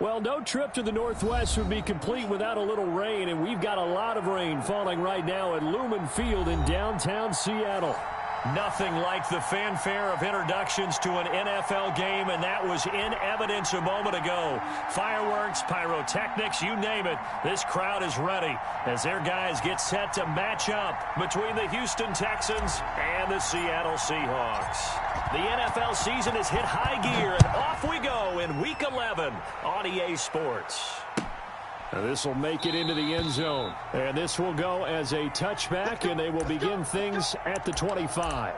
Well, no trip to the Northwest would be complete without a little rain, and we've got a lot of rain falling right now at Lumen Field in downtown Seattle. Nothing like the fanfare of introductions to an NFL game, and that was in evidence a moment ago. Fireworks, pyrotechnics, you name it. This crowd is ready as their guys get set to match up between the Houston Texans and the Seattle Seahawks. The NFL season has hit high gear, and off we go in Week 11 on EA Sports. Now this will make it into the end zone. And this will go as a touchback, and they will begin things at the 25.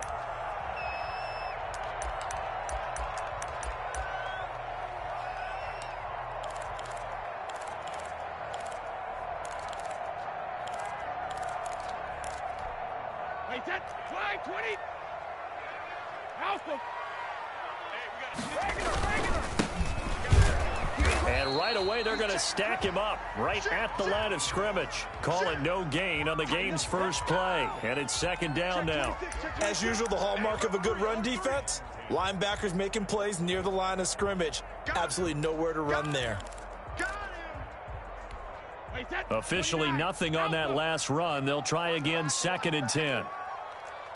Wait, that's flag 20. Alpha. And right away, they're going to stack him up right at the line of scrimmage. Call it no gain on the game's first play. And it's second down now. As usual, the hallmark of a good run defense, linebackers making plays near the line of scrimmage. Absolutely nowhere to run there. Officially nothing on that last run. They'll try again, second and 10.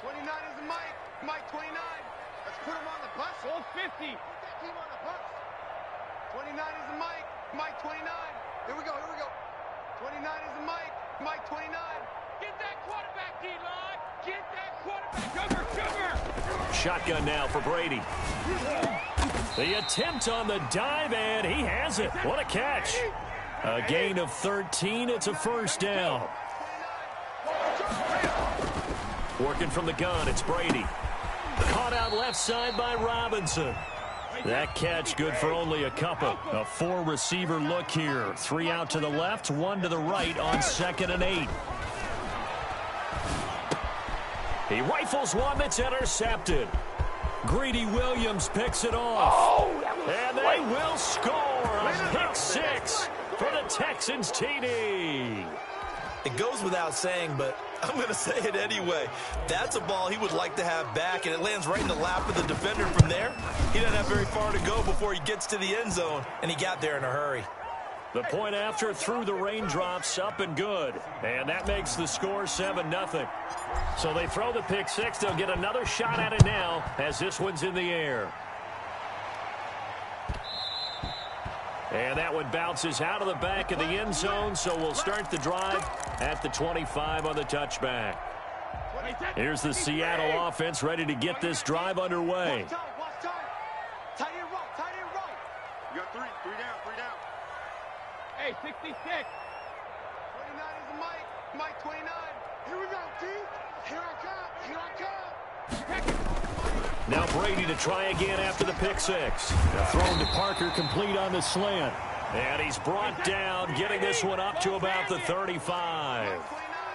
29 is the Mike 29. Let's put him on the bus. Hold 50. Put that team on the bus. 29 is the Mike 29. Here we go. 29 is the Mike 29. Get that quarterback, D-line. Get that quarterback. Sugar. Shotgun now for Brady. The attempt on the dive, and he has it. What a catch. A gain of 13. It's a first down. Working from the gun, it's Brady. Caught out left side by Robinson. That catch good for only a couple. A four-receiver look here. 3 out to the left, 1 to the right on 2nd and 8. He rifles one that's intercepted. Greedy Williams picks it off. And they will score a pick 6 for the Texans TD. It goes without saying, but I'm going to say it anyway. That's a ball he would like to have back, and it lands right in the lap of the defender from there. He doesn't have very far to go before he gets to the end zone, and he got there in a hurry. The point after through the raindrops, up and good. And that makes the score 7-0. So they throw the pick 6. They'll get another shot at it now as this one's in the air. And that one bounces out of the back of the end zone, so we'll start the drive at the 25 on the touchback. Here's the Seattle offense ready to get this drive underway. Watch time. Tight end right. You got 3 down. Hey, 66. 29 is the Mike 29. Here we go, T. Here I come. Now Brady to try again after the pick 6. Thrown to Parker, complete on the slant. And he's brought down, getting this one up to about the 35.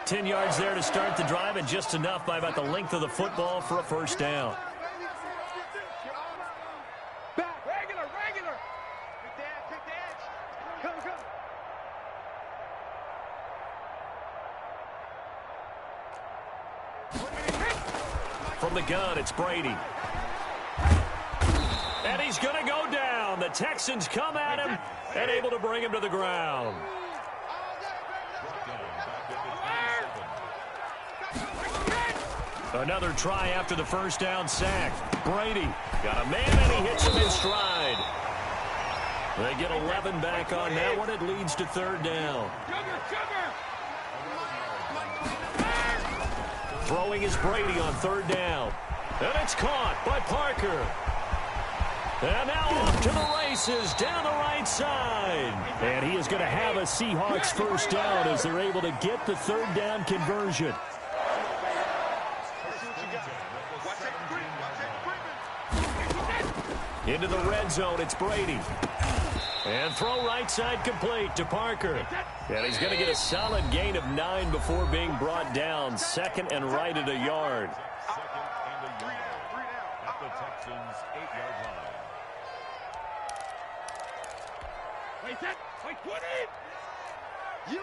10 yards there to start the drive, and just enough by about the length of the football for a first down. Regular. Pick the edge. Come. From the gun, it's Brady. And he's going to go down. The Texans come at him and able to bring him to the ground. Another try after the first down sack. Brady got a man, and he hits him in stride. They get 11 back on that one. It leads to third down. Throwing is Brady on third down. And it's caught by Parker. And now off to the races down the right side. And he is going to have a Seahawks first down as they're able to get the third down conversion. Into the red zone, it's Brady. And throw right side complete to Parker. And he's going to get a solid gain of 9 before being brought down. Second and right at a yard. At the Texans' 8-yard line. Wait, what is? You.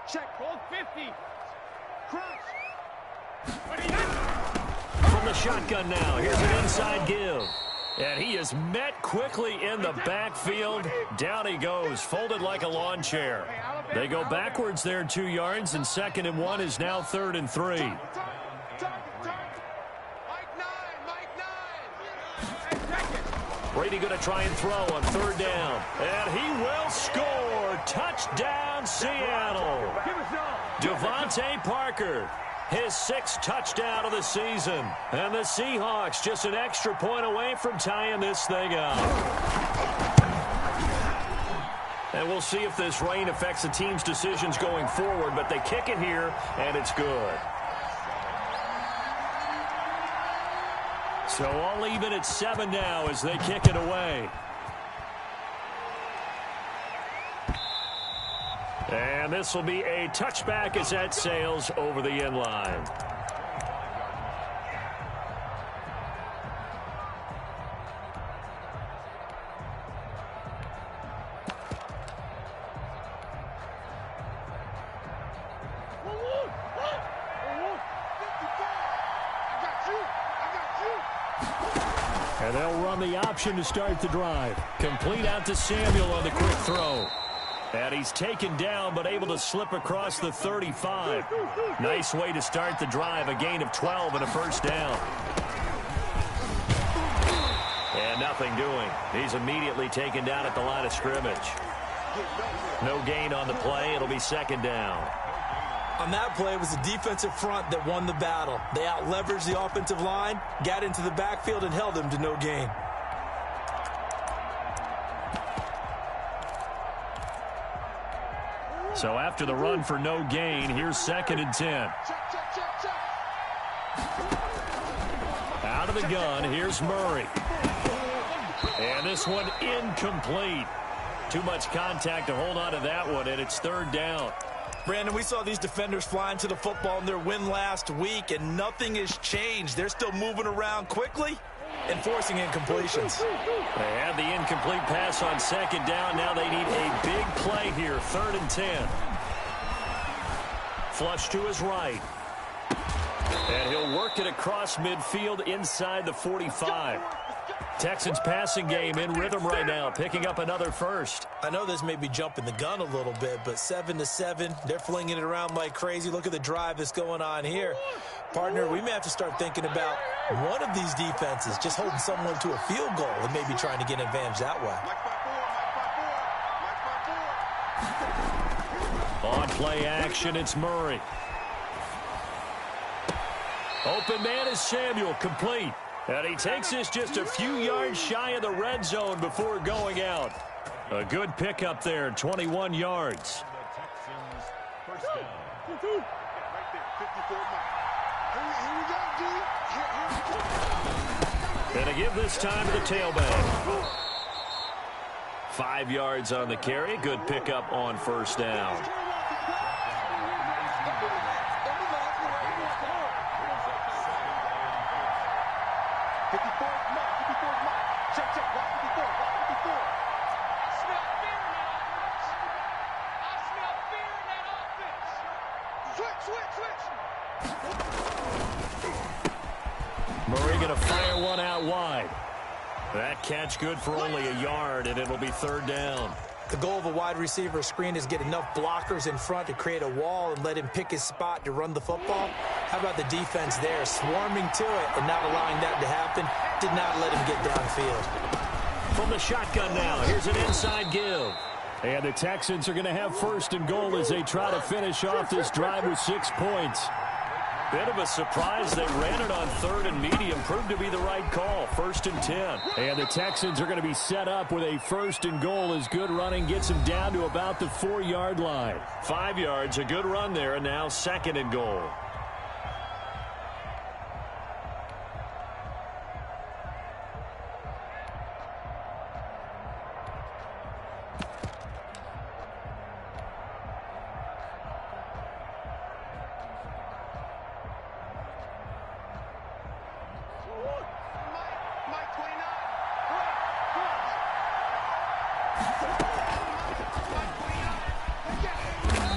Check. Hold 50. Crunch. From the shotgun now, here's an inside give. And he is met quickly in the backfield. Down he goes, folded like a lawn chair. They go backwards there 2 yards, and 2nd and 1 is now 3rd and 3. Brady going to try and throw on 3rd down. And he will score. Touchdown, Seattle. Devontae Parker, his 6th touchdown of the season. And the Seahawks just an extra point away from tying this thing up. And we'll see if this rain affects the team's decisions going forward, but they kick it here, and it's good. So all even at 7 now as they kick it away. And this will be a touchback as that sails over the end line. And they'll run the option to start the drive. Complete out to Samuel on the quick throw. And he's taken down, but able to slip across the 35. Nice way to start the drive. A gain of 12 and a 1st down. And nothing doing. He's immediately taken down at the line of scrimmage. No gain on the play. It'll be 2nd down. On that play, it was the defensive front that won the battle. They out-leveraged the offensive line, got into the backfield, and held him to no gain. So after the run for no gain, here's 2nd and 10. Out of the gun, here's Murray. And this one incomplete. Too much contact to hold on to that one, and it's 3rd down. Brandon, we saw these defenders flying to the football in their win last week, and nothing has changed. They're still moving around quickly and forcing incompletions. They had the incomplete pass on 2nd down. Now they need a big play here, 3rd and 10. Flush to his right. And he'll work it across midfield inside the 45. Texans passing game in rhythm right now, picking up another 1st. I know this may be jumping the gun a little bit, but 7-7, they're flinging it around like crazy. Look at the drive that's going on here. Partner, we may have to start thinking about one of these defenses just holding someone to a field goal and maybe trying to get an advantage that way. On play action, it's Murray. Open man is Samuel, complete. And he takes this just a few yards shy of the red zone before going out. A good pickup there, 21 yards. And to give this time to the tailback. 5 yards on the carry. Good pickup on 1st down. Murray going to fire one out wide. That catch good for only a yard, and it'll be 3rd down. The goal of a wide receiver screen is get enough blockers in front to create a wall and let him pick his spot to run the football. How about the defense there, swarming to it and not allowing that to happen? Did not let him get downfield. From the shotgun now, here's an inside give. And the Texans are going to have 1st and goal as they try to finish off this drive with 6 points. Bit of a surprise. They ran it on 3rd and medium. Proved to be the right call. 1st and 10. And the Texans are going to be set up with a 1st and goal as good running gets them down to about the 4-yard line. 5 yards, a good run there, and now 2nd and goal.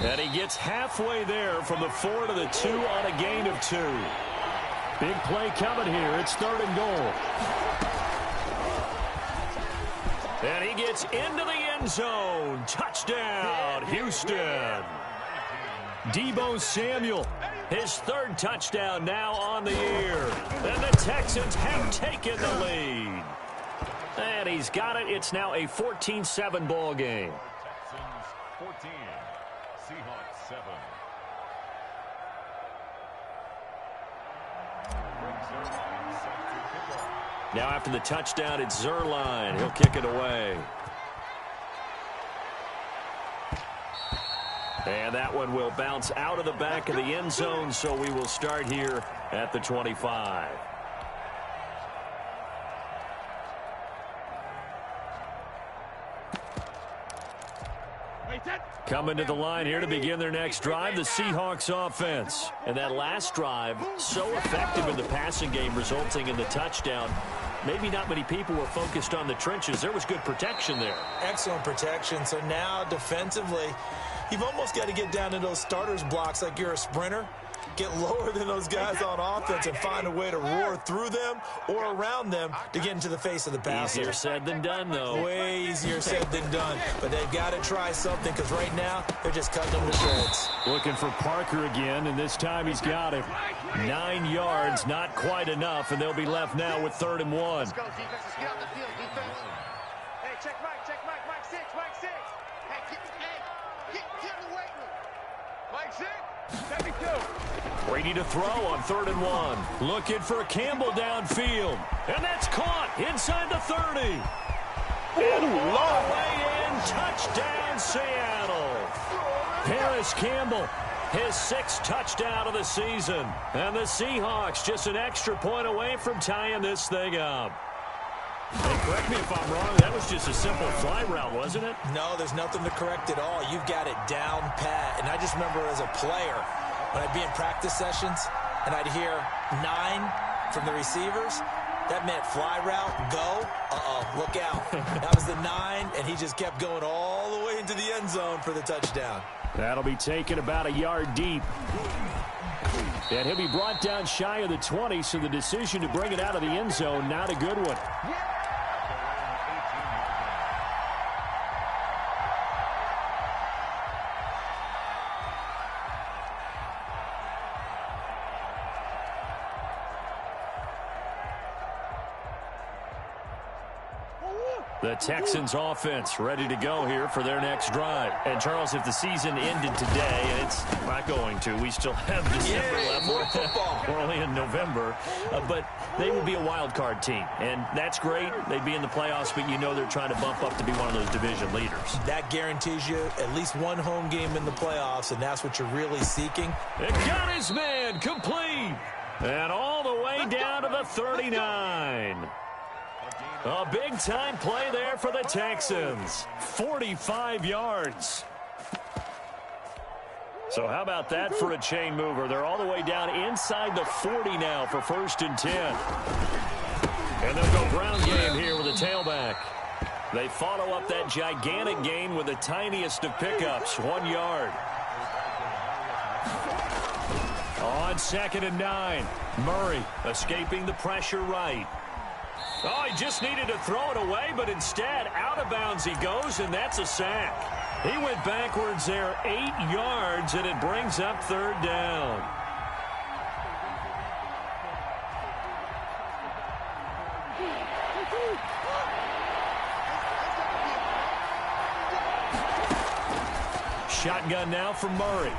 And he gets halfway there from the 4 to the 2 on a gain of 2. Big play coming here. It's 3rd and goal. And he gets into the end zone. Touchdown, Houston. Deebo Samuel, his 3rd touchdown now on the year. And the Texans have taken the lead. And he's got it. It's now a 14-7 ball game. Texans 14, Seahawks 7. Now after the touchdown, it's Zuerlein. He'll kick it away. And that one will bounce out of the back of the end zone, so we will start here at the 25. Coming to the line here to begin their next drive, the Seahawks offense. And that last drive, so effective in the passing game, resulting in the touchdown. Maybe not many people were focused on the trenches. There was good protection there. Excellent protection. So now defensively, you've almost got to get down to those starters blocks like you're a sprinter. Get lower than those guys on offense and find a way to roar through them or around them to get into the face of the passer. Easier said than done, though. Way easier said than done. But they've got to try something because right now they're just cutting them to shreds. Looking for Parker again, and this time he's got it. 9 yards, not quite enough, and they'll be left now with 3rd and 1. Let's go, defense. Let's get out the field, defense. Hey, check Mike, Mike 6, Mike 6. Hey, get in the weight room. Mike 6, 72. Brady to throw on 3rd and 1. Looking for Campbell downfield. And that's caught inside the 30. And all the way in. Touchdown, Seattle. Paris Campbell, his 6th touchdown of the season. And the Seahawks just an extra point away from tying this thing up. Hey, correct me if I'm wrong. That was just a simple fly route, wasn't it? No, there's nothing to correct at all. You've got it down pat. And I just remember as a player, when I'd be in practice sessions and I'd hear 9 from the receivers, that meant fly route, go, look out. That was the 9, and he just kept going all the way into the end zone for the touchdown. That'll be taken about a yard deep. And he'll be brought down shy of the 20, so the decision to bring it out of the end zone, not a good one. The Texans offense ready to go here for their next drive. And, Charles, if the season ended today, and it's not going to, we still have December left. More football. We're only in November. But they would be a wild card team. And that's great. They'd be in the playoffs, but you know they're trying to bump up to be one of those division leaders. That guarantees you at least one home game in the playoffs, and that's what you're really seeking. And got his man complete. And all the way down to the 39. A big-time play there for the Texans. 45 yards. So how about that for a chain mover? They're all the way down inside the 40 now for 1st and 10. And they'll go ground game here with a tailback. They follow up that gigantic gain with the tiniest of pickups, 1 yard. On 2nd and 9, Murray escaping the pressure right. Oh, he just needed to throw it away, but instead, out of bounds he goes, and that's a sack. He went backwards there 8 yards, and it brings up 3rd down. Shotgun now from Murray.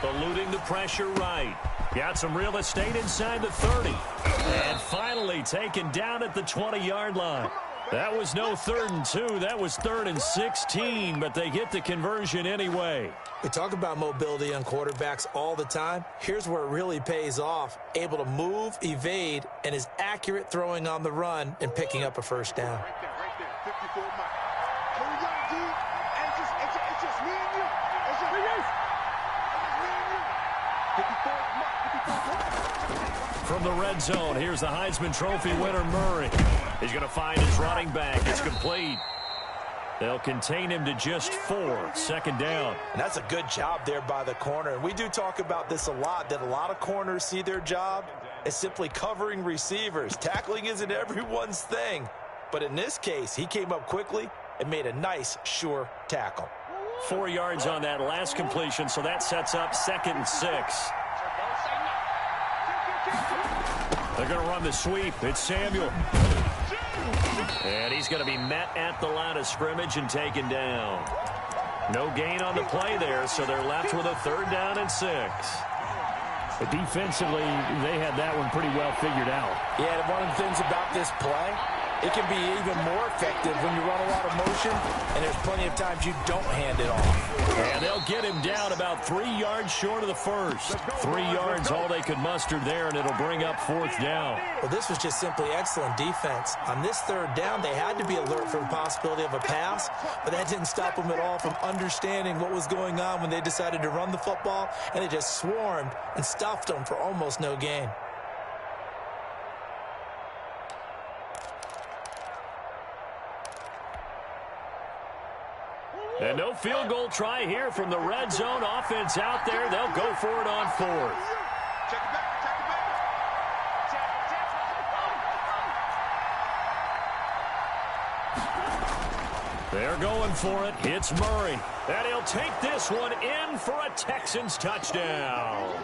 Eluding the pressure right. Got some real estate inside the 30. And finally taken down at the 20-yard line. That was no 3rd and 2. That was 3rd and 16, but they get the conversion anyway. We talk about mobility on quarterbacks all the time. Here's where it really pays off. Able to move, evade, and is accurate throwing on the run and picking up a 1st down. Right there, 54 miles. What we got to do, it's just me and you. It's just me and you. 54 From the red zone, here's the Heisman Trophy winner, Murray. He's going to find his running back. It's complete. They'll contain him to just 4. 2nd down. And that's a good job there by the corner. And we do talk about this a lot, that a lot of corners see their job is simply covering receivers. Tackling isn't everyone's thing. But in this case, he came up quickly and made a nice, sure tackle. 4 yards on that last completion, so that sets up 2nd and 6. They're going to run the sweep. It's Samuel. And he's going to be met at the line of scrimmage and taken down. No gain on the play there, so they're left with a 3rd down and 6. But defensively, they had that one pretty well figured out. Yeah, and one of the things about this play, it can be even more effective when you run a lot of motion, and there's plenty of times you don't hand it off. And they'll get him down about 3 yards short of the first. 3 yards, all they could muster there, and it'll bring up 4th down. Well, this was just simply excellent defense. On this 3rd down, they had to be alert for the possibility of a pass, but that didn't stop them at all from understanding what was going on when they decided to run the football, and they just swarmed and stuffed them for almost no gain. And no field goal try here from the red zone. Offense out there. They'll go for it on 4th. Check it back. They're going for it. It's Murray. And he'll take this one in for a Texans touchdown.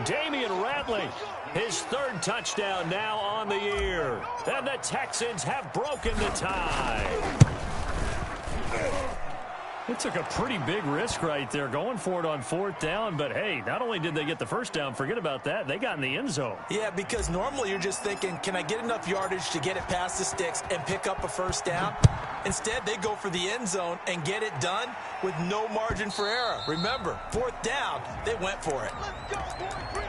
Damian Ratley, his 3rd touchdown now on the year. And the Texans have broken the tie. It took a pretty big risk right there going for it on 4th down. But, hey, not only did they get the first down, forget about that, they got in the end zone. Yeah, because normally you're just thinking, can I get enough yardage to get it past the sticks and pick up a 1st down? Instead, they go for the end zone and get it done with no margin for error. Remember, 4th down, they went for it. Let's go, boys. Bring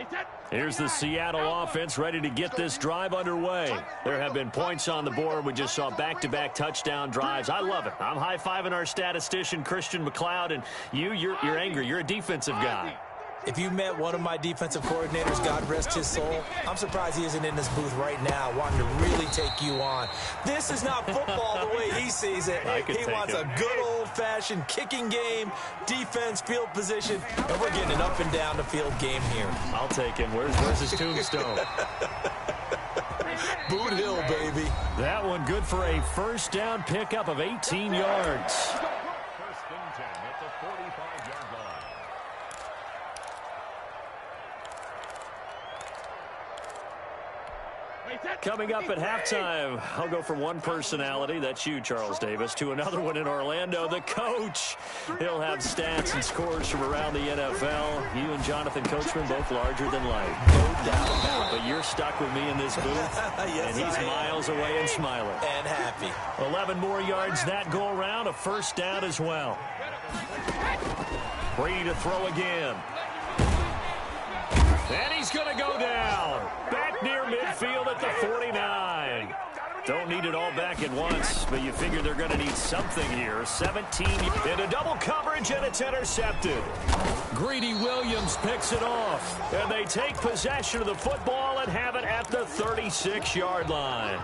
it up. Here's the Seattle offense ready to get this drive underway. There have been points on the board. We just saw back-to-back touchdown drives. I love it. I'm high-fiving our statistician, Christian McLeod, and you're angry. You're a defensive guy. If you met one of my defensive coordinators, God rest his soul, I'm surprised he isn't in this booth right now wanting to really take you on. This is not football the way he sees it. He wants a good old-fashioned kicking game, defense, field position, and we're getting an up and down the field game here. I'll take him. Where's his tombstone? Boot Hill, baby. That one good for a 1st down pickup of 18 yards. 1st and 10 at the 45-yard line. Coming up at halftime, I'll go from one personality, that's you, Charles Davis, to another one in Orlando, the coach. He'll have stats and scores from around the NFL. You and Jonathan Coachman, both larger than life. No doubt about it. But you're stuck with me in this booth, Yes, and he's I am. miles away and smiling. And happy. 11 more yards that go around, a 1st down as well. Brady to throw again. And he's going to go down. Back near midfield at the 49. Don't need it all back at once, but you figure they're going to need something here. 17 into double coverage, and it's intercepted. Greedy Williams picks it off, and they take possession of the football and have it at the 36-yard line.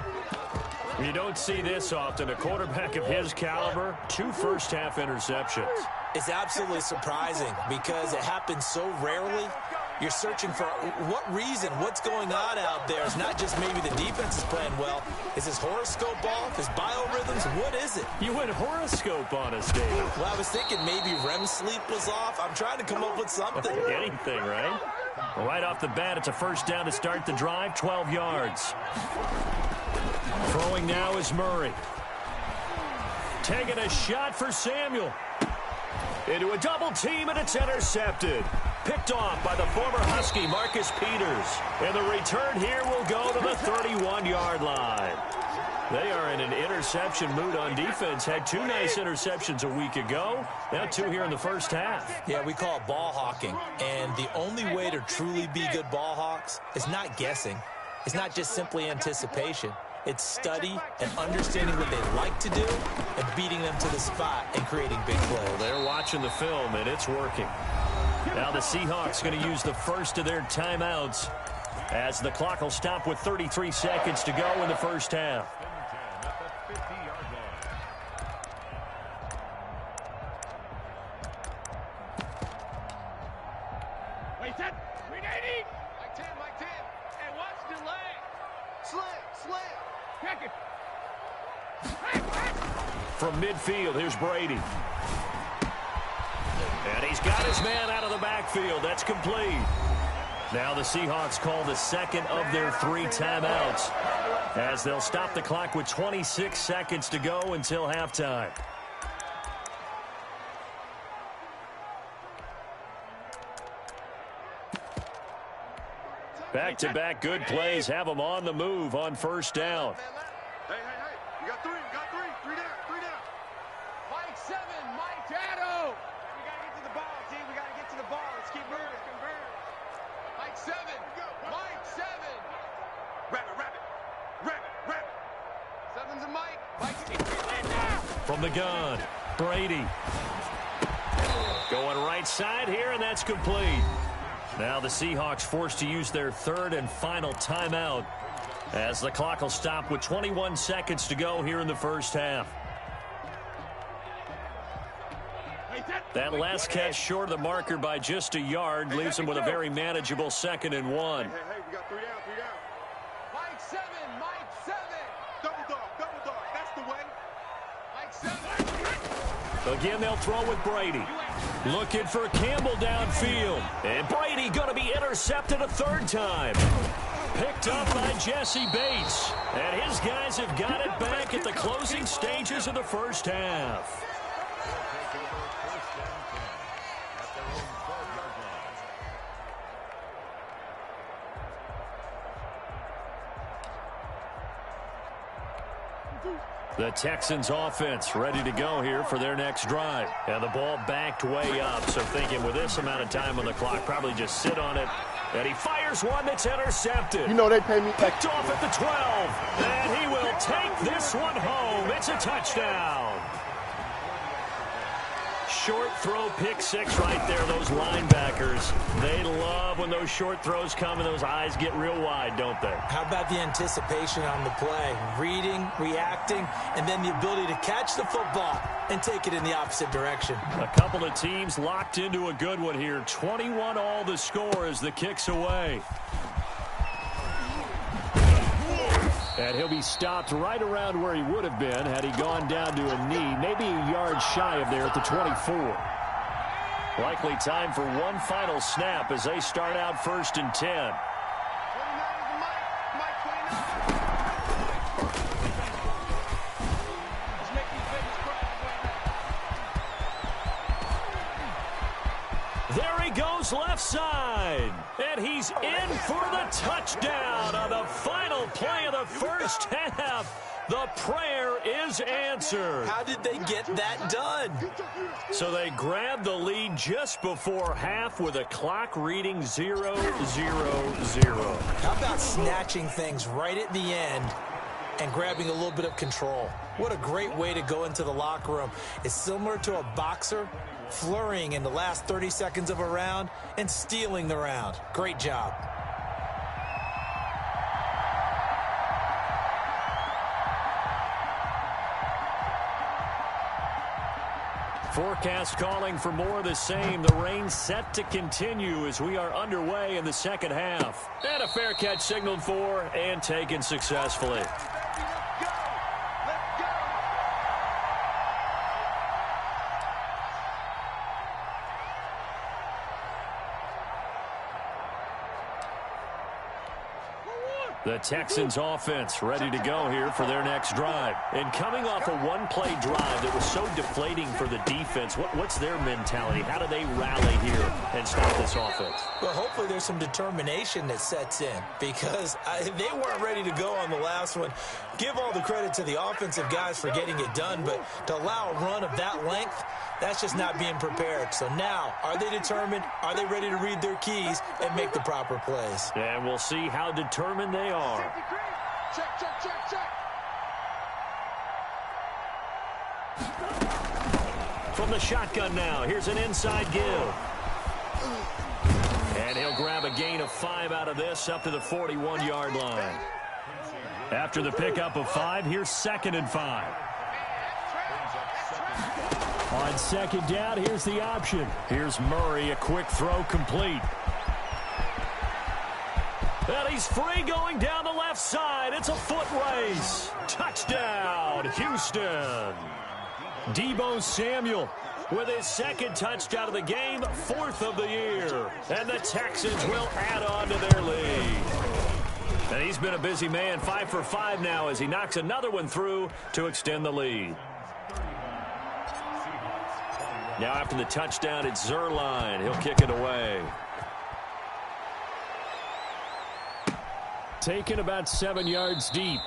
You don't see this often. A quarterback of his caliber, 2 first-half interceptions. It's absolutely surprising because it happens so rarely. You're searching for what reason, what's going on out there. It's not just maybe the defense is playing well. Is his horoscope off? His biorhythms? What is it? You went horoscope on us, David. Well, I was thinking maybe REM sleep was off. I'm trying to come up with something. Anything, right? Right off the bat, it's a 1st down to start the drive, 12 yards. Throwing now is Murray. Taking a shot for Samuel. Into a double team, and it's intercepted. Picked off by the former Husky, Marcus Peters. And the return here will go to the 31-yard line. They are in an interception mood on defense. Had 2 nice interceptions a week ago. Now 2 here in the first half. Yeah, we call it ball hawking. And the only way to truly be good ball hawks is not guessing. It's not just simply anticipation. It's study and understanding what they like to do and beating them to the spot and creating big plays. Well, they're watching the film, and it's working. Now the Seahawks going to use the first of their timeouts as the clock will stop with 33 seconds to go in the first half. Check it. From midfield, here's Brady. And he's got his man out of the backfield. That's complete. Now the Seahawks call the second of their 3 timeouts, as they'll stop the clock with 26 seconds to go until halftime. Back-to-back good plays have them on the move on first down. Hey. You got three. Three down. Mike 7. Mike Shadow. We got to get to the ball, team. We got to get to the ball. Let's keep moving. Mike 7. Mike 7. Rabbit. 7's a Mike. From the gun, Brady. Going right side here, and that's complete. Now the Seahawks forced to use their 3rd and final timeout, as the clock will stop with 21 seconds to go here in the first half. That last catch short of the marker by just a yard leaves them with a very manageable 2nd and 1. Hey, we got 3 down. Mike 7. Double dog. That's the way. Mike 7. Again, they'll throw with Brady. Looking for Campbell downfield. And Brady going to be intercepted a 3rd time. Picked up by Jesse Bates. And his guys have got it back at the closing stages of the first half. The Texans offense ready to go here for their next drive. And the ball backed way up, so thinking with this amount of time on the clock, probably just sit on it. And he fires one that's intercepted. You know they pay me. Picked off at the 12. And he will take this one home. It's a touchdown. Short throw, pick 6 right there. Those linebackers, they love when those short throws come and those eyes get real wide, don't they? How about the anticipation on the play? Reading, reacting, and then the ability to catch the football and take it in the opposite direction. A couple of teams locked into a good one here. 21 all the score as the kick's away. And he'll be stopped right around where he would have been had he gone down to a knee, maybe a yard shy of there at the 24. Likely time for one final snap as they start out 1st and 10. There he goes left side. And he's in for the touchdown on the final play of the first half. The prayer is answered. How did they get that done? So they grabbed the lead just before half with a clock reading 0-0-0. How about snatching things right at the end and grabbing a little bit of control? What a great way to go into the locker room. It's similar to a boxer flurrying in the last 30 seconds of a round and stealing the round. Great job. Forecast calling for more of the same. The rain set to continue as we are underway in the second half. And a fair catch signaled for and taken successfully. The Texans offense ready to go here for their next drive. And coming off a one-play drive that was so deflating for the defense, what's their mentality? How do they rally here and stop this offense? Well, hopefully there's some determination that sets in because they weren't ready to go on the last one. Give all the credit to the offensive guys for getting it done, but to allow a run of that length, that's just not being prepared. So now, are they determined? Are they ready to read their keys and make the proper plays? And we'll see how determined they are. Check. From the shotgun now, here's an inside give. And he'll grab a gain of 5 out of this up to the 41-yard line. After the pickup of 5, here's 2nd and 5. On 2nd down, here's the option. Here's Murray, a quick throw complete. And he's free going down the left side. It's a foot race. Touchdown, Houston. Deebo Samuel with his second touchdown of the game, 4th of the year. And the Texans will add on to their lead. And he's been a busy man, 5 for 5 now as he knocks another one through to extend the lead. Now after the touchdown, it's Zuerlein. He'll kick it away. Taken about 7 yards deep.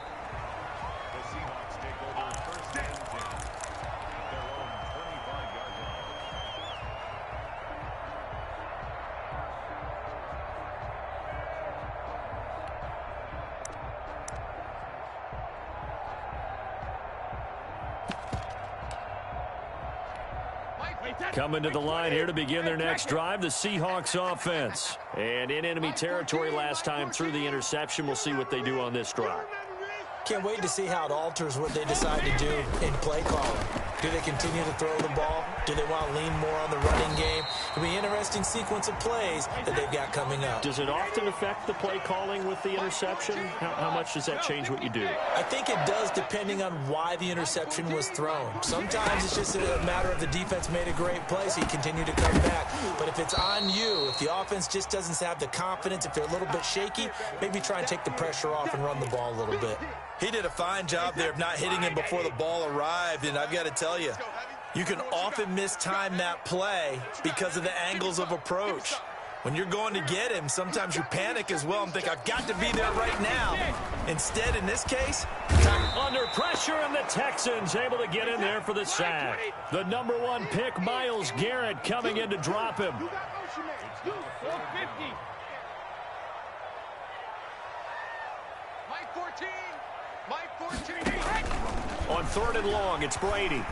Coming to the line here to begin their next drive, the Seahawks offense. And in enemy territory last time through the interception. We'll see what they do on this drive. Can't wait to see how it alters what they decide to do in play calling. Do they continue to throw the ball? Do they want to lean more on the running game? It'll be an interesting sequence of plays that they've got coming up. Does it often affect the play calling with the interception? How much does that change what you do? I think it does depending on why the interception was thrown. Sometimes it's just a matter of the defense made a great play, so you continue to come back. But if it's on you, if the offense just doesn't have the confidence, if they're a little bit shaky, maybe try and take the pressure off and run the ball a little bit. He did a fine job there of not hitting him before the ball arrived, and I've got to tell you, you can often mistime that play because of the angles of approach. When you're going to get him, sometimes you panic as well and think, I've got to be there right now. Instead, in this case, under pressure, and the Texans able to get in there for the sack. The number 1 pick, Myles Garrett, coming in to drop him. On 3rd and long, it's Brady.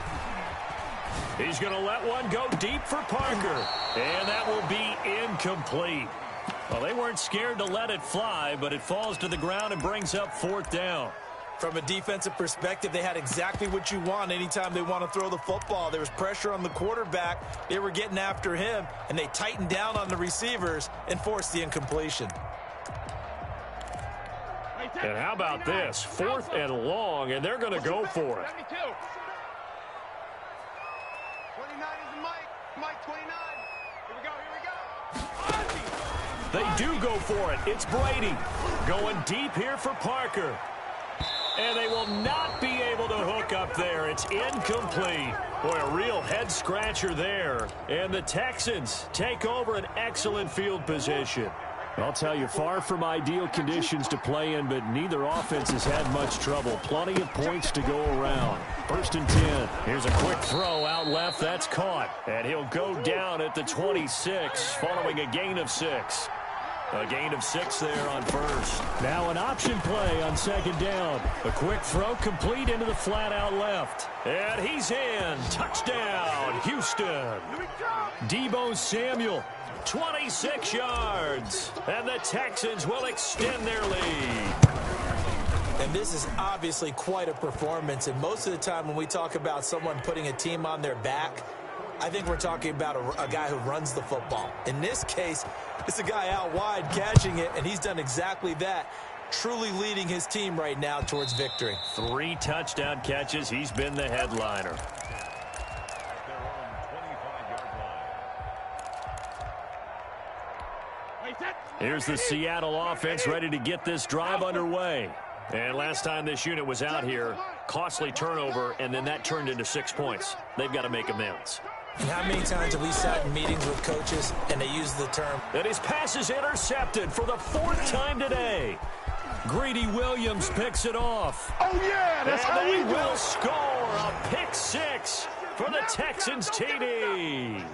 He's going to let one go deep for Parker. And that will be incomplete. Well, they weren't scared to let it fly, but it falls to the ground and brings up 4th down. From a defensive perspective, they had exactly what you want anytime they want to throw the football. There was pressure on the quarterback. They were getting after him, and they tightened down on the receivers and forced the incompletion. And how about this? 4th and long, and they're going to go for it. 29 is Mike 29. Here we go. They do go for it. It's Brady going deep here for Parker. And they will not be able to hook up there. It's incomplete. Boy, a real head-scratcher there. And the Texans take over an excellent field position. I'll tell you, far from ideal conditions to play in, but neither offense has had much trouble. Plenty of points to go around. 1st and 10. Here's a quick throw out left. That's caught. And he'll go down at the 26, following a gain of 6. A gain of 6 there on 1st. Now an option play on 2nd down. A quick throw complete into the flat out left. And he's in. Touchdown, Houston. Deebo Samuel. 26 yards, and the Texans will extend their lead. And this is obviously quite a performance, and most of the time when we talk about someone putting a team on their back, I think we're talking about a guy who runs the football. In this case, it's a guy out wide catching it, and he's done exactly that, truly leading his team right now towards victory. 3 touchdown catches. He's been the headliner. Here's the Seattle offense ready to get this drive underway. And last time this unit was out here, costly turnover, and then that turned into 6 points. They've got to make amends. And how many times have we sat in meetings with coaches and they use the term, and his pass is intercepted for the 4th time today. Greedy Williams picks it off. Oh, yeah, that's how they we do will it. score a pick 6 for the Texans TD.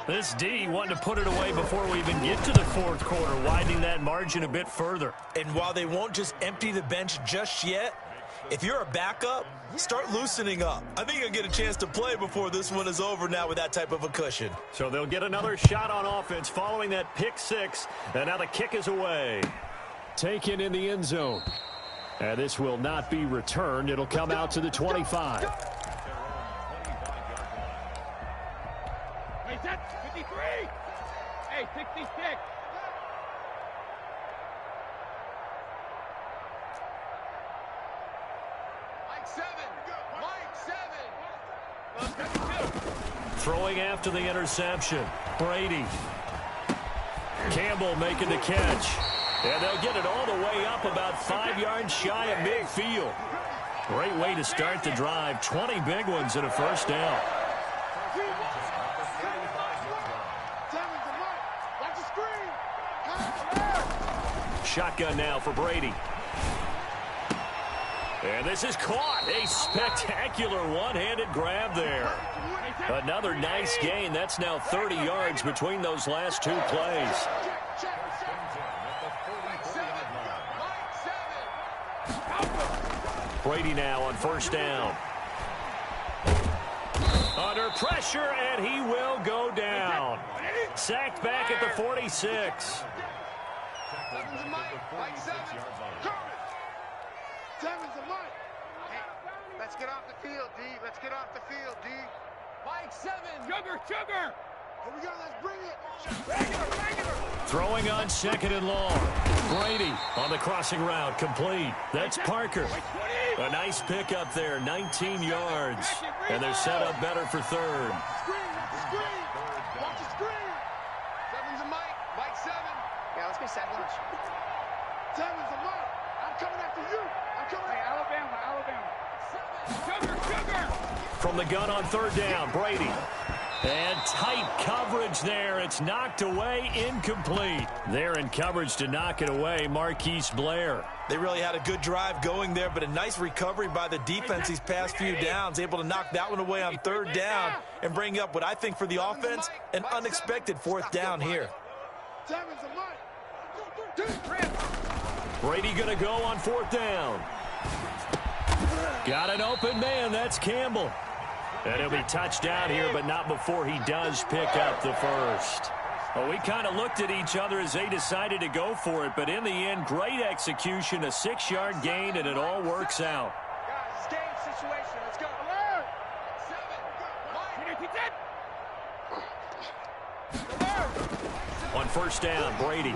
This D wanting to put it away before we even get to the 4th quarter, widening that margin a bit further. And while they won't just empty the bench just yet, if you're a backup, start loosening up. I think you'll get a chance to play before this one is over now with that type of a cushion. So they'll get another shot on offense following that pick 6, and now the kick is away. Taken in the end zone. And this will not be returned. It'll come out to the 25. Hey, 53. Hey, 66. Mike 7. Mike 7. Throwing after the interception. Brady. Campbell making the catch. And they'll get it all the way up about 5 yards shy of midfield. Great way to start the drive. 20 big ones and a first down. Shotgun now for Brady. And this is caught. A spectacular one-handed grab there. Another nice gain. That's now 30 yards between those last two plays. Brady now on first down. Under pressure, and he will go down. Sacked back at the 46. Let's get off the field, D. Let's get off the field, D. Mike 7. Sugar. Here we go. Let's bring it. Regular. Throwing on second and long. Brady on the crossing route. Complete. That's Parker. A nice pickup there. 19 yards. And they're set up better for third. Screen. Watch the screen. 7's a Mike. Mike 7. Yeah, let's get 7. 7's a Mike. I'm coming after you. Alabama. Sugar. From the gun on third down, Brady. And tight coverage there. It's knocked away, incomplete. They're in coverage to knock it away, Marquise Blair. They really had a good drive going there, but a nice recovery by the defense these past few downs. Able to knock that one away on third down and bring up what I think for the offense, an unexpected fourth down here. Brady going to go on fourth down. Got an open man. That's Campbell. And he'll be touchdown here, but not before he does pick up the first. Well, we kind of looked at each other as they decided to go for it, but in the end, great execution, a 6-yard gain, and it all works out. Guys, it's game situation. Let's go. On first down, Brady.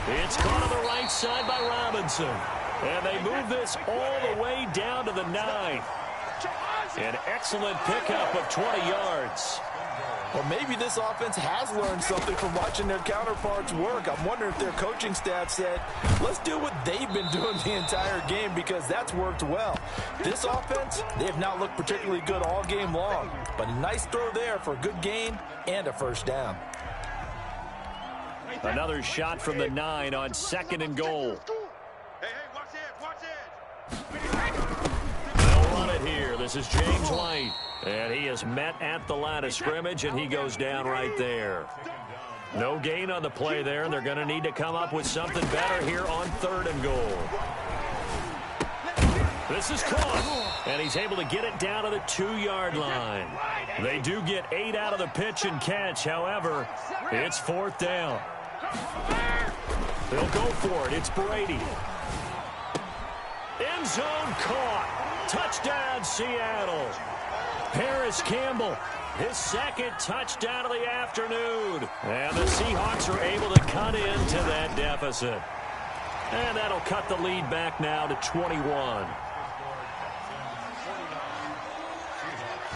It's caught on the right side by Robinson. And they move this all the way down to the 9. An excellent pickup of 20 yards. Well, maybe this offense has learned something from watching their counterparts work. I'm wondering if their coaching staff said, let's do what they've been doing the entire game, because that's worked well. This offense, they have not looked particularly good all game long. But a nice throw there for a good gain and a first down. Another shot from the 9 on second and goal. Hey, watch it. They'll run it here. This is James White. And he is met at the line of scrimmage, and he goes down right there. No gain on the play there, and they're going to need to come up with something better here on third and goal. This is caught, and he's able to get it down to the 2-yard line. They do get 8 out of the pitch and catch. However, it's fourth down. They'll go for it. It's Brady. End zone caught. Touchdown, Seattle. Paris Campbell, his second touchdown of the afternoon. And the Seahawks are able to cut into that deficit. And that'll cut the lead back now to 21.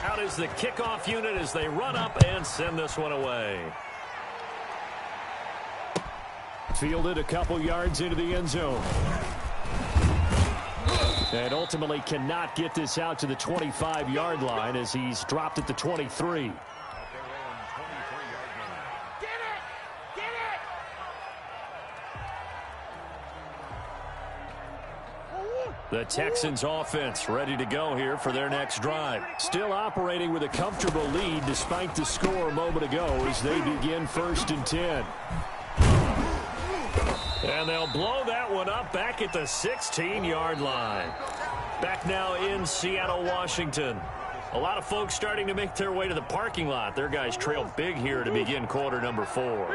Out is the kickoff unit as they run up and send this one away. Fielded a couple yards into the end zone. And ultimately cannot get this out to the 25-yard line as he's dropped at the 23. Get it! The Texans offense ready to go here for their next drive. Still operating with a comfortable lead despite the score a moment ago as they begin 1st and 10. And they'll blow that one up back at the 16-yard line. Back now in Seattle, Washington. A lot of folks starting to make their way to the parking lot. Their guys trail big here to begin quarter number 4.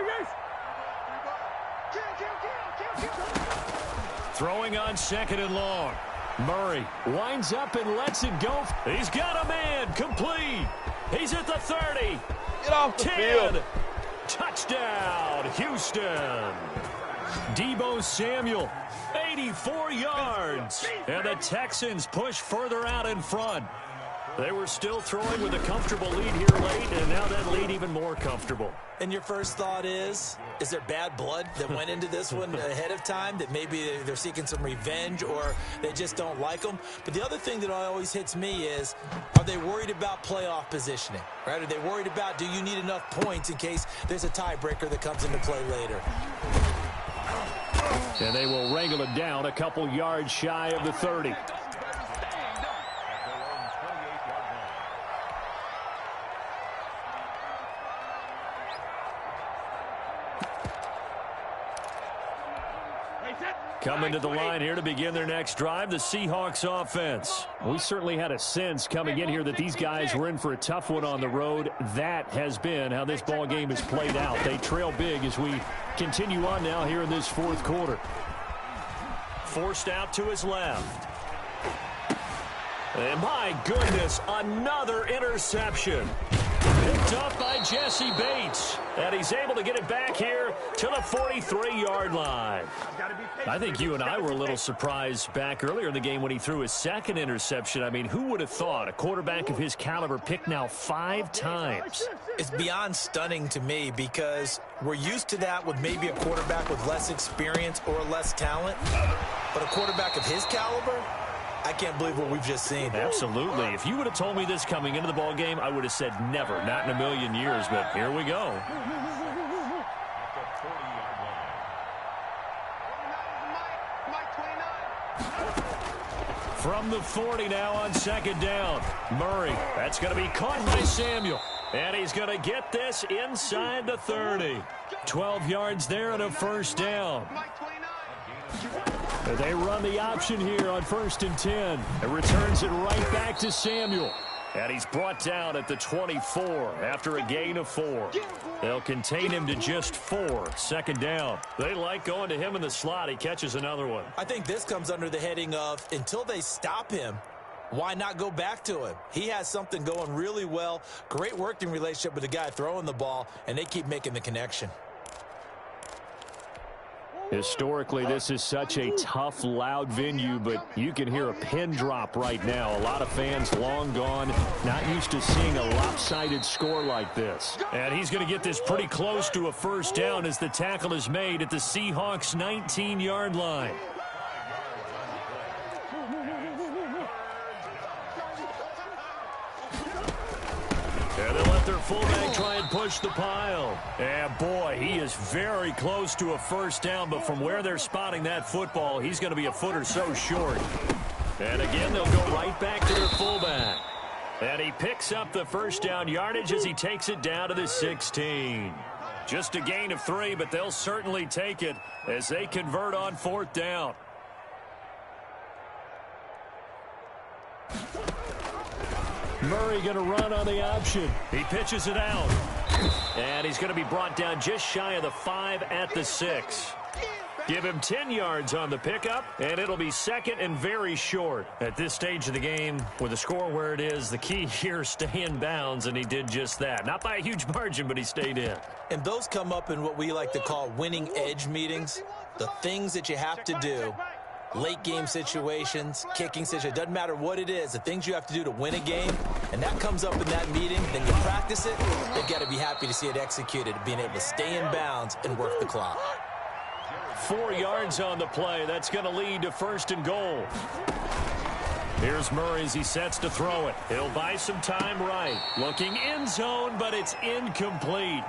Throwing on second and long. Murray winds up and lets it go. He's got a man. Complete. He's at the 30. Get off the 10. field. Touchdown, Houston. Deebo Samuel, a 94 yards. And the Texans push further out in front. They were still throwing with a comfortable lead here late, and now that lead even more comfortable. And your first thought is there bad blood that went into this one ahead of time, that maybe they're seeking some revenge or they just don't like them? But the other thing that always hits me is, are they worried about playoff positioning? Right? Are they worried about, do you need enough points in case there's a tiebreaker that comes into play later? And they will wrangle it down a couple yards shy of the 30. Coming to the line here to begin their next drive, the Seahawks offense. We certainly had a sense coming in here that these guys were in for a tough one on the road. That has been how this ball game has played out. They trail big as we continue on now here in this fourth quarter. Forced out to his left. And my goodness, another interception. Picked up by Jesse Bates. And he's able to get it back here to the 43-yard line. I think you and I were a little surprised back earlier in the game when he threw his second interception. I mean, who would have thought a quarterback of his caliber picked now 5 times? It's beyond stunning to me because we're used to that with maybe a quarterback with less experience or less talent. But a quarterback of his caliber, I can't believe what we've just seen. Absolutely. If you would have told me this coming into the ball game, I would have said never, not in a million years. But here we go. From the 40 now on second down. Murray, that's going to be caught by Samuel. And he's going to get this inside the 30. 12 yards there and a first down. They run the option here on 1st and 10. It returns it right back to Samuel. And he's brought down at the 24 after a gain of 4. They'll contain him to just 4. Second down. They like going to him in the slot. He catches another one. I think this comes under the heading of, until they stop him, why not go back to him? He has something going really well. Great working relationship with the guy throwing the ball, and they keep making the connection. Historically, this is such a tough, loud venue, but you can hear a pin drop right now. A lot of fans long gone, not used to seeing a lopsided score like this. And he's going to get this pretty close to a first down as the tackle is made at the Seahawks' 19-yard line. And they let their fullback try and push the pile. And boy, he is very close to a first down, but from where they're spotting that football, he's going to be a foot or so short. And again, they'll go right back to their fullback. And he picks up the first down yardage as he takes it down to the 16. Just a gain of 3, but they'll certainly take it as they convert on 4th down. Murray going to run on the option. He pitches it out. And he's going to be brought down just shy of the 5 at the 6. Give him 10 yards on the pickup, and it'll be second and very short. At this stage of the game, with the score where it is, the key here is stay in bounds, and he did just that. Not by a huge margin, but he stayed in. And those come up in what we like to call winning edge meetings. The things that you have to do. Late game situations, kicking situations, doesn't matter what it is, the things you have to do to win a game, and that comes up in that meeting, then you practice it, they've got to be happy to see it executed, being able to stay in bounds and work the clock. 4 yards on the play. That's going to lead to 1st and goal. Here's Murray as he sets to throw it. He'll buy some time right. Looking end zone, but it's incomplete.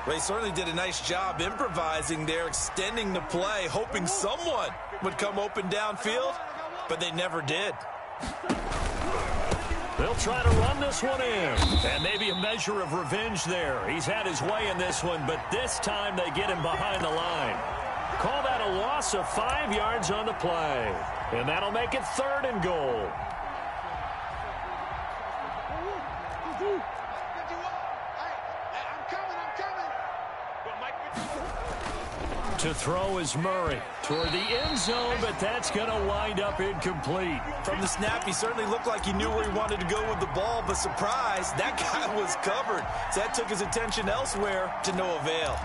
They certainly did a nice job improvising there, extending the play, hoping someone would come open downfield, but they never did. They'll try to run this one in. And maybe a measure of revenge there. He's had his way in this one, but this time they get him behind the line. Call that a loss of 5 yards on the play. And that'll make it 3rd and goal. To throw is Murray toward the end zone, but that's going to wind up incomplete. From the snap, he certainly looked like he knew where he wanted to go with the ball, but surprise, that guy was covered. So that took his attention elsewhere to no avail.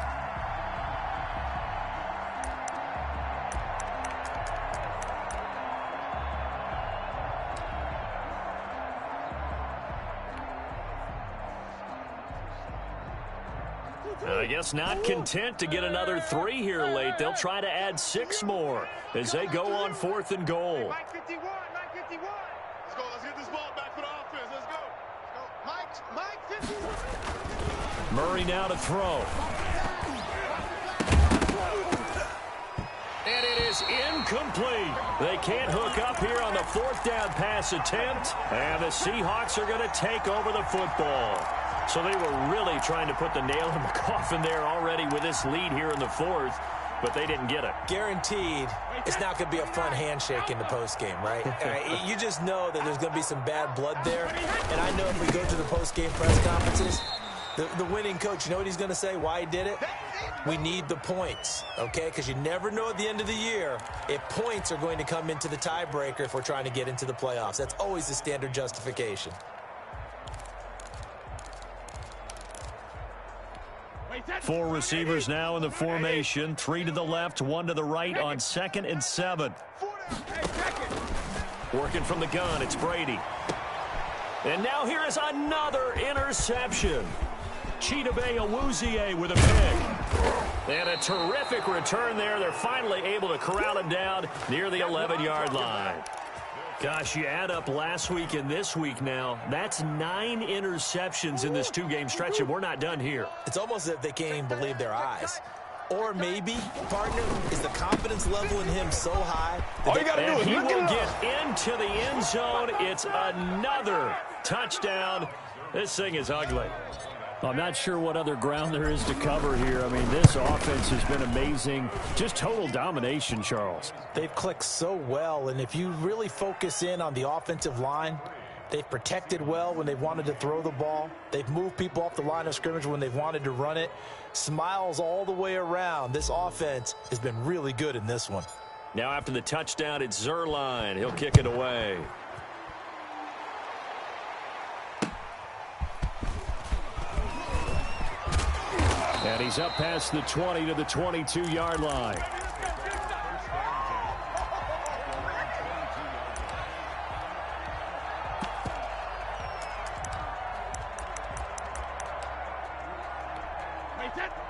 I guess not content to get another 3 here late. They'll try to add 6 more as they go on 4th and goal. Mike 51, Mike 51. Let's go. Let's get this ball back for the offense. Let's go. Let's go. Mike 51. Murray now to throw. And it is incomplete. They can't hook up here on the 4th down pass attempt. And the Seahawks are going to take over the football. So they were really trying to put the nail in the coffin there already with this lead here in the 4th, but they didn't get it. Guaranteed it's not going to be a fun handshake in the postgame, right? You just know that there's going to be some bad blood there. And I know if we go to the postgame press conferences, the winning coach, you know what he's going to say, why he did it? We need the points, okay? Because you never know at the end of the year if points are going to come into the tiebreaker if we're trying to get into the playoffs. That's always the standard justification. Four receivers now in the formation. 3 to the left, 1 to the right on 2nd and 7. Working from the gun, it's Brady. And now here is another interception. Chidobe Awuzie with a pick. And a terrific return there. They're finally able to corral him down near the 11-yard line. Gosh, you add up last week and this week now, that's 9 interceptions in this 2-game stretch, and we're not done here. It's almost as if they can't even believe their eyes. Or maybe, partner, is the confidence level in him so high that he will get into the end zone. It's another touchdown. This thing is ugly. I'm not sure what other ground there is to cover here. I mean, this offense has been amazing. Just total domination, Charles. They've clicked so well, and if you really focus in on the offensive line, they've protected well when they've wanted to throw the ball. They've moved people off the line of scrimmage when they've wanted to run it. Smiles all the way around. This offense has been really good in this one. Now after the touchdown, it's Zuerlein. He'll kick it away. And he's up past the 20 to the 22-yard line.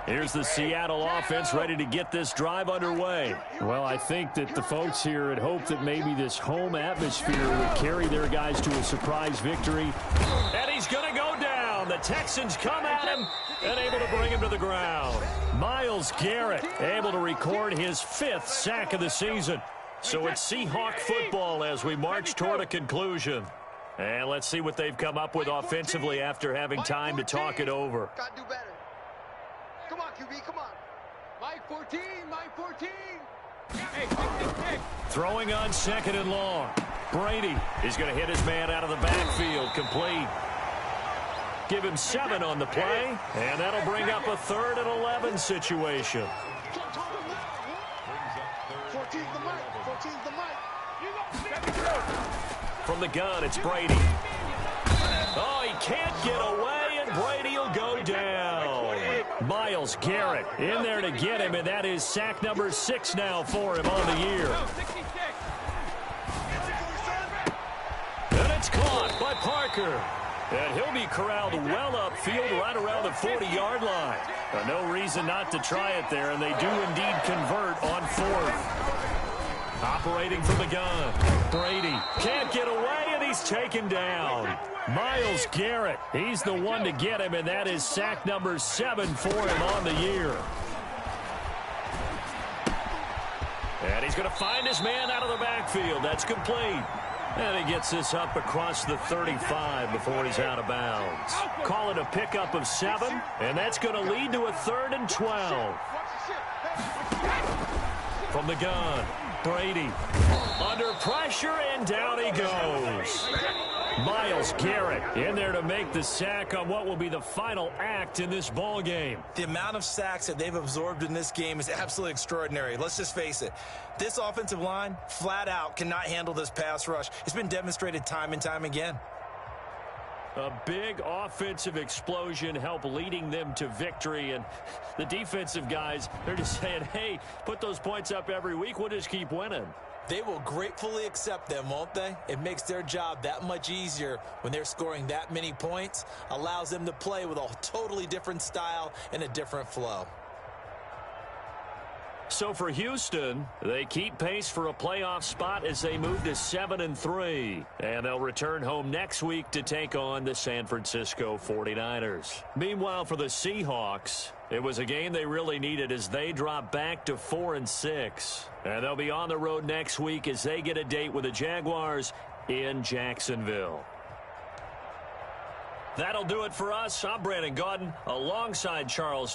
Here's the Seattle offense ready to get this drive underway. Well, I think that the folks here had hoped that maybe this home atmosphere would carry their guys to a surprise victory. And he's going to go down. The Texans come at him and able to bring him to the ground. Myles Garrett able to record his 5th sack of the season. So it's Seahawk football as we march toward a conclusion. And let's see what they've come up with offensively after having time to talk it over. Got to do better. Come on, QB, come on. Mike 14, Mike 14. Hey. Throwing on 2nd and long. Brady is going to hit his man out of the backfield. Complete. Give him 7 on the play, and that'll bring up a 3rd and 11 situation. 14's the mic. 14's the mic. From the gun, it's Brady. Oh, he can't get away, and Brady will go down. Myles Garrett in there to get him, and that is sack number 6 now for him on the year. And it's caught by Parker. And he'll be corralled well upfield right around the 40-yard line. No reason not to try it there, and they do indeed convert on 4th. Operating from the gun. Brady can't get away, and he's taken down. Myles Garrett, he's the one to get him, and that is sack number 7 for him on the year. And he's going to find his man out of the backfield. That's complete. And he gets this up across the 35 before he's out of bounds. Call it a pickup of 7, and that's going to lead to a 3rd and 12. From the gun, Brady under pressure, and down he goes. Myles Garrett in there to make the sack on what will be the final act in this ball game. The amount of sacks that they've absorbed in this game is absolutely extraordinary. Let's just face it. This offensive line, flat out, cannot handle this pass rush. It's been demonstrated time and time again. A big offensive explosion helped leading them to victory, and the defensive guys, they're just saying, hey, put those points up every week, we'll just keep winning. They will gratefully accept them, won't they? It makes their job that much easier when they're scoring that many points, allows them to play with a totally different style and a different flow. So for Houston, they keep pace for a playoff spot as they move to 7-3. And they'll return home next week to take on the San Francisco 49ers. Meanwhile, for the Seahawks, it was a game they really needed as they drop back to 4-6. And they'll be on the road next week as they get a date with the Jaguars in Jacksonville. That'll do it for us. I'm Brandon Gaudin alongside Charles